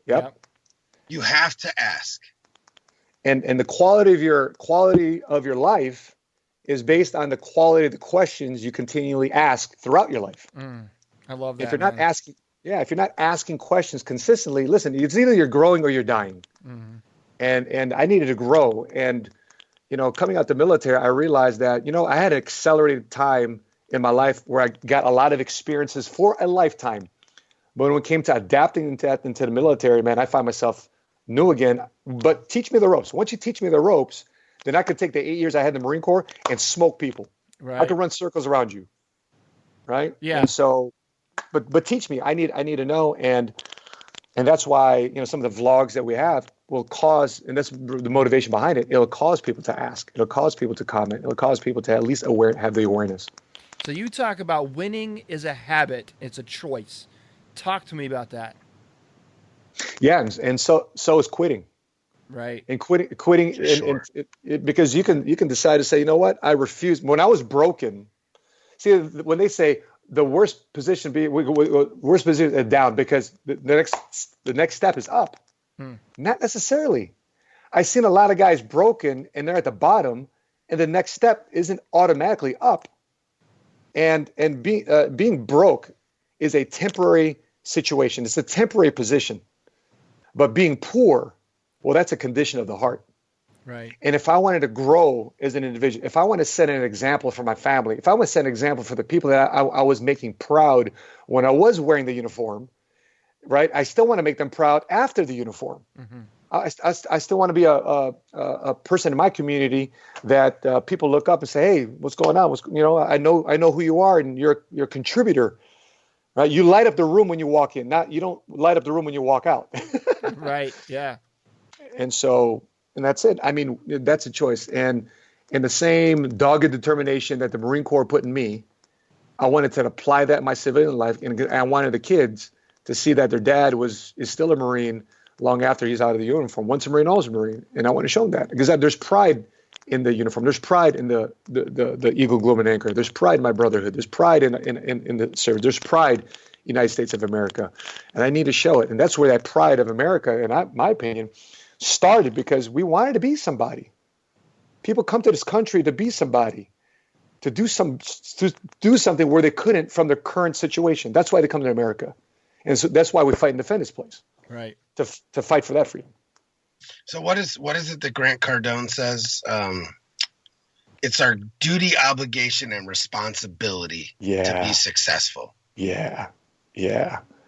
Yep.
You have to ask.
And the quality of your life is based on the quality of the questions you continually ask throughout your life.
I love that.
If you're not asking questions consistently, listen, it's either you're growing or you're dying. And I needed to grow. And, coming out the military, I realized that, I had an accelerated time in my life where I got a lot of experiences for a lifetime. But when it came to adapting into the military, man, I find myself new again. But teach me the ropes. Once you teach me the ropes, then I could take the 8 years I had in the Marine Corps and smoke people.
Right.
I could run circles around you. Right?
Yeah.
And so, but teach me. I need to know. And that's why, some of the vlogs that we have will cause, and that's the motivation behind it, it'll cause people to ask. It'll cause people to comment. It'll cause people to at least have the awareness.
So you talk about winning is a habit. It's a choice. Talk to me about that.
Yeah, and so is quitting.
Right.
And quitting,
Sure.
because you can decide to say, you know what, I refuse. When I was broken, see, when they say the worst position is down, because the next step is up. Not necessarily. I've seen a lot of guys broken and they're at the bottom, and the next step isn't automatically up. And being broke is a temporary situation. It's a temporary position. But being poor, well, that's a condition of the heart.
Right.
And if I wanted to grow as an individual, if I want to set an example for my family, if I want to set an example for the people that I was making proud when I was wearing the uniform, right? I still want to make them proud after the uniform. I still want to be a person in my community that people look up and say, "Hey, what's going on? I know who you are, and you're a contributor." Right? You light up the room when you walk in. You don't light up the room when you walk out.
Right. Yeah.
And that's it. I mean, that's a choice. And in the same dogged determination that the Marine Corps put in me, I wanted to apply that in my civilian life. And I wanted the kids to see that their dad is still a Marine long after he's out of the uniform. Once a Marine, always a Marine. And I want to show them that, because there's pride in the uniform. There's pride in the Eagle, Gloom, and Anchor. There's pride in my brotherhood. There's pride in the service. There's pride United States of America. And I need to show it. And that's where that pride of America, in my opinion, started, because we wanted to be somebody. People come to this country to be somebody, to do something where they couldn't from their current situation. That's why they come to America. And so that's why we fight and defend this place.
Right.
To fight for that freedom.
So what is it that Grant Cardone says? It's our duty, obligation, and responsibility to be successful.
Yeah.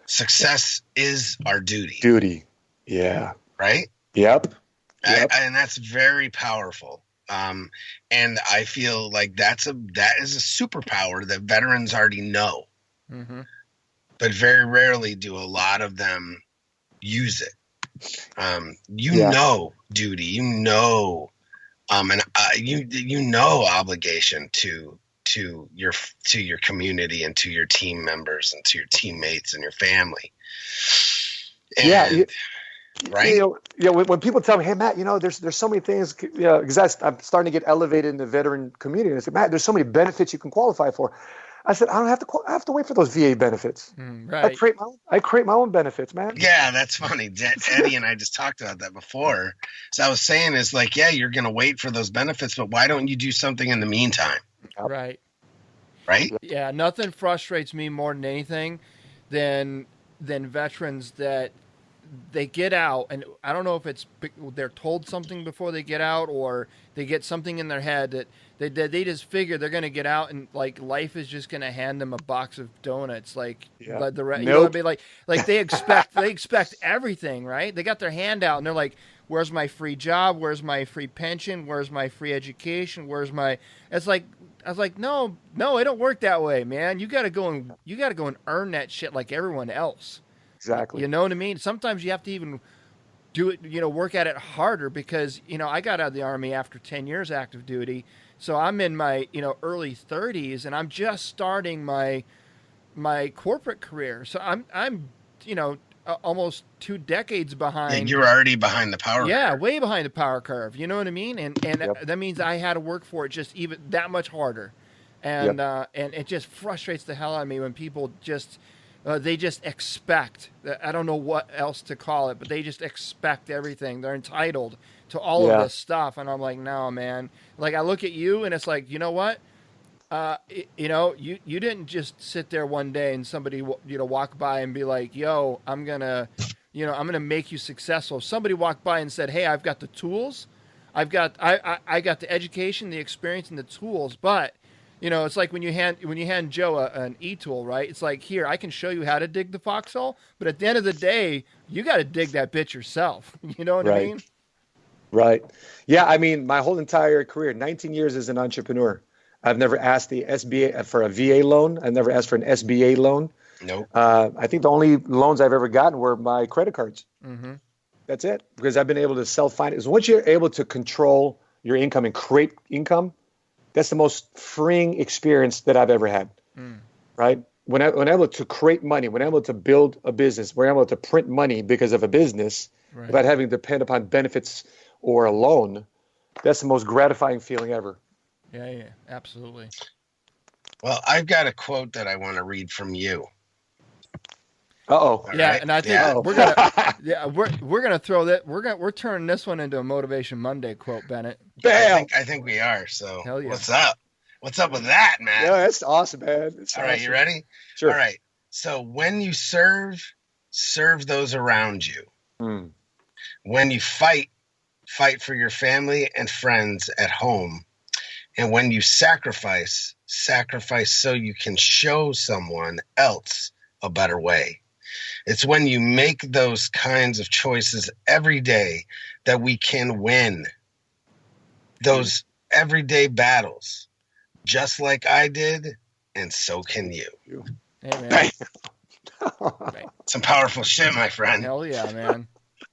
Success is our duty.
Duty. Yeah.
Right?
Yep.
And that's very powerful. And I feel like that is a superpower that veterans already know.
Mm-hmm.
But very rarely do a lot of them use it. Know duty, you know obligation to your community and to your team members and to your teammates and your family. And, right.
When people tell me, hey Matt, there's so many things, because I'm starting to get elevated in the veteran community. And I said, Matt, there's so many benefits you can qualify for. I said, I have to wait for those VA benefits.
Right.
I create my own benefits, man.
Yeah, that's funny. Eddie and I just talked about that before. So I was saying is like, yeah, you're going to wait for those benefits, but why don't you do something in the meantime?
Right.
Right?
Yeah, nothing frustrates me more than anything than veterans that they get out, and I don't know if it's they're told something before they get out, or they get something in their head that they just figure they're going to get out and like life is just going to hand them a box of donuts, like you know what I mean? Like they expect everything, right? They got their hand out and they're like, where's my free job? Where's my free pension? Where's my free education? It's like, I was like, no, it don't work that way, man. You got to go and earn that shit like everyone else.
Exactly.
You know what I mean? Sometimes you have to even do it, work at it harder because, I got out of the Army after 10 years active duty. So I'm in my, early 30s and I'm just starting my corporate career. So I'm almost 2 decades behind.
Yeah, you're already behind the power curve.
Yeah, way behind the power curve. You know what I mean? And that means I had to work for it just even that much harder. And and it just frustrates the hell out of me when people just they just expect. I don't know what else to call it, but they just expect everything. They're entitled to all of this stuff, and I'm like, no, man. Like I look at you, and it's like, you know what? You didn't just sit there one day and somebody walk by and be like, yo, I'm gonna make you successful. If somebody walked by and said, hey, I've got the tools, I got the education, the experience, and the tools, but it's like when you hand Joe an e-tool, right? It's like, here, I can show you how to dig the foxhole, but at the end of the day, you got to dig that bitch yourself. You know what I mean?
Right. Yeah. I mean, my whole entire career, 19 years as an entrepreneur, I've never asked the SBA for a VA loan. I've never asked for an SBA loan.
Nope.
I think the only loans I've ever gotten were my credit cards.
Mm-hmm.
That's it. Because I've been able to self-finance. Once you're able to control your income and create income, that's the most freeing experience that I've ever had. Right? When I'm able to create money, when I'm able to build a business, when I'm able to print money because of a business without having to depend upon benefits or a loan, that's the most gratifying feeling ever.
Yeah, absolutely.
Well, I've got a quote that I want to read from you.
Uh-oh.
Yeah, right? And I think we're gonna throw that. We're turning this one into a Motivation Monday quote, Bennett.
Bam!
I think we are. So
hell yeah.
What's up? What's up with that, man?
Yeah, that's awesome, man.
All right, you ready?
Sure.
All right. So when you serve those around you. When you fight for your family and friends at home. And when you sacrifice so you can show someone else a better way. It's when you make those kinds of choices every day that we can win those everyday battles, just like I did, and so can you.
Hey, man.
Some powerful shit, my friend.
Hell yeah, man.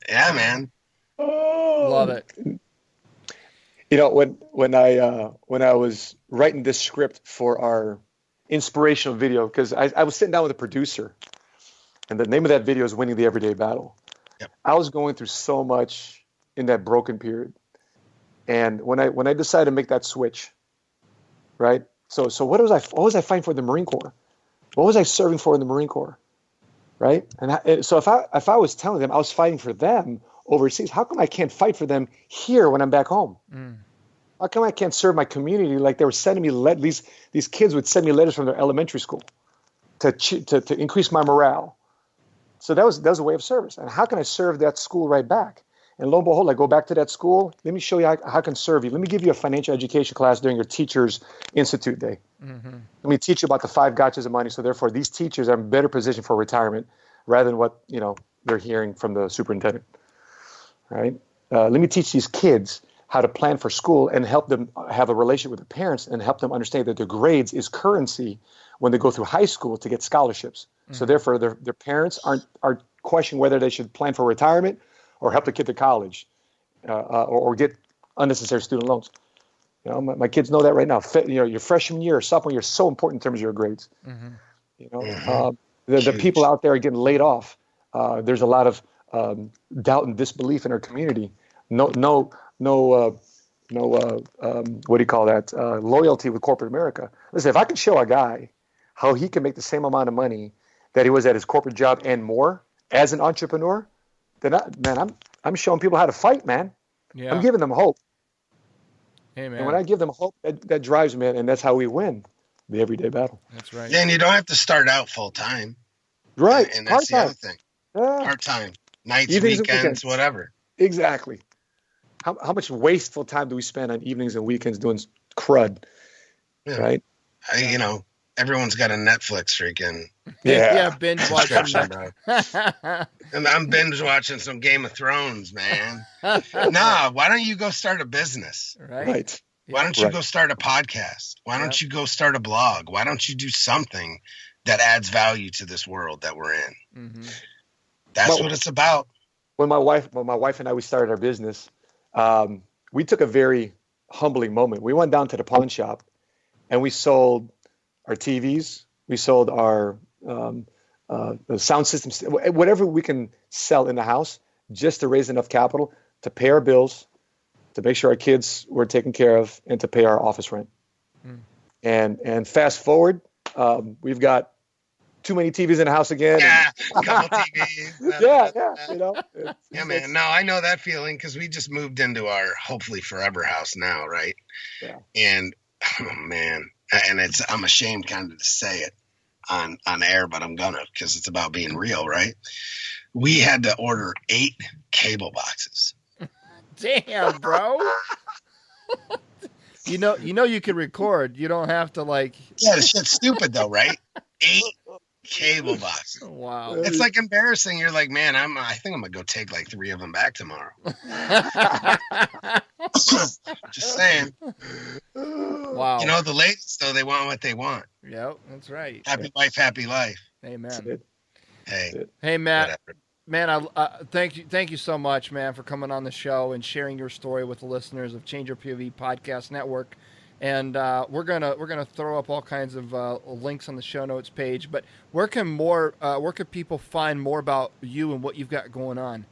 Yeah, man.
Love it.
When I was writing this script for our inspirational video, because I was sitting down with a producer, and the name of that video is Winning the Everyday Battle.
Yep.
I was going through so much in that broken period. And when I decided to make that switch, right? So what was I fighting for in the Marine Corps? What was I serving for in the Marine Corps? Right? And so if I was telling them I was fighting for them overseas, how come I can't fight for them here when I'm back home? How come I can't serve my community like they were sending me these kids would send me letters from their elementary school to increase my morale. So that was a way of service. And how can I serve that school right back? And lo and behold, I go back to that school. Let me show you how I can serve you. Let me give you a financial education class during your Teachers Institute Day. Mm-hmm. Let me teach you about the 5 gotchas of money. So therefore, these teachers are in better position for retirement rather than what they're hearing from the superintendent. Right? Let me teach these kids how to plan for school and help them have a relationship with their parents and help them understand that their grades is currency when they go through high school to get scholarships. Mm-hmm. So therefore, their parents aren't questioning whether they should plan for retirement or help the kid to college or get unnecessary student loans. My kids know that right now. Your freshman year or sophomore year is so important in terms of your grades. Mm-hmm. The people out there are getting laid off. There's a lot of doubt and disbelief in our community. No, what do you call that? Loyalty with corporate America. Listen, if I can show a guy how he can make the same amount of money that he was at his corporate job and more as an entrepreneur, then I'm showing people how to fight, man. Yeah. I'm giving them hope. Hey, man. And when I give them hope, that drives me, and that's how we win the everyday battle.
That's right.
Yeah, and you don't have to start out full time.
Right.
And that's the other thing. Part time, nights, weekends, whatever.
Exactly. How much wasteful time do we spend on evenings and weekends doing crud? Yeah. Right.
Everyone's got a Netflix freaking.
Yeah, binge watching.
And I'm binge watching some Game of Thrones, man. Nah, why don't you go start a business?
Right.
Why don't you go start a podcast? Why don't you go start a blog? Why don't you do something that adds value to this world that we're in? Mm-hmm. That's what it's about.
When my wife and I, we started our business, we took a very humbling moment. We went down to the pawn shop and we sold our TVs. We sold our sound systems, whatever we can sell in the house, just to raise enough capital to pay our bills, to make sure our kids were taken care of, and to pay our office rent. And fast forward, we've got too many TVs in the house again.
Yeah, a couple TVs.
Yeah,
man. No, I know that feeling because we just moved into our hopefully forever house now, right?
Yeah.
And oh man, and I'm ashamed kind of to say it on air, but I'm gonna because it's about being real, right? We had to order 8 cable boxes.
Damn, bro. You know you can record. You don't have to
Yeah, this shit's stupid though, right? 8 cable boxes.
Wow.
It's embarrassing. You're like, man, I think I'm gonna go take 3 of them back tomorrow. Just saying.
Wow.
The ladies though, they want what they want.
Yep, that's right.
Happy wife, happy life.
Amen.
Hey,
Matt. Whatever. Man, thank you so much, man, for coming on the show and sharing your story with the listeners of Change Your POV Podcast Network. And we're gonna throw up all kinds of links on the show notes page. But where can people find more about you and what you've got going on?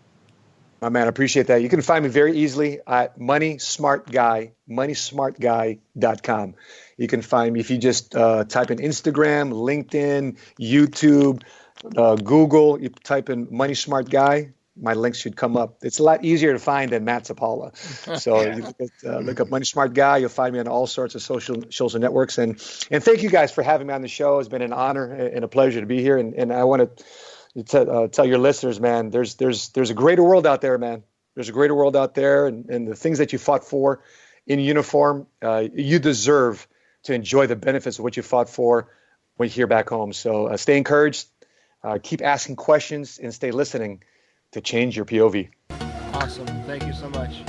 My man, I appreciate that. You can find me very easily at moneysmartguy.com. You can find me if you just type in Instagram, LinkedIn, YouTube, Google. You type in Money Smart Guy. My links should come up. It's a lot easier to find than Matt Sapaula. So you look up Money Smart Guy. You'll find me on all sorts of social networks. And thank you guys for having me on the show. It's been an honor and a pleasure to be here. And I want to tell your listeners, man, there's a greater world out there, man. There's a greater world out there. And the things that you fought for in uniform, you deserve to enjoy the benefits of what you fought for when you're back home. So stay encouraged. Keep asking questions and stay listening to Change Your POV.
Awesome. Thank you so much.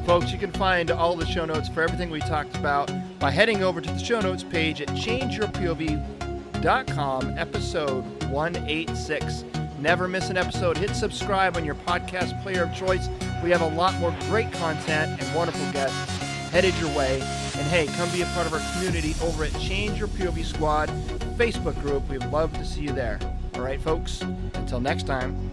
Folks, you can find all the show notes for everything we talked about by heading over to the show notes page at changeyourpov.com, episode 186. Never miss an episode. Hit subscribe on your podcast player of choice. We have a lot more great content and wonderful guests headed your way. And hey, come be a part of our community over at Change Your POV Squad Facebook group. We'd love to see you there. All right, folks, until next time.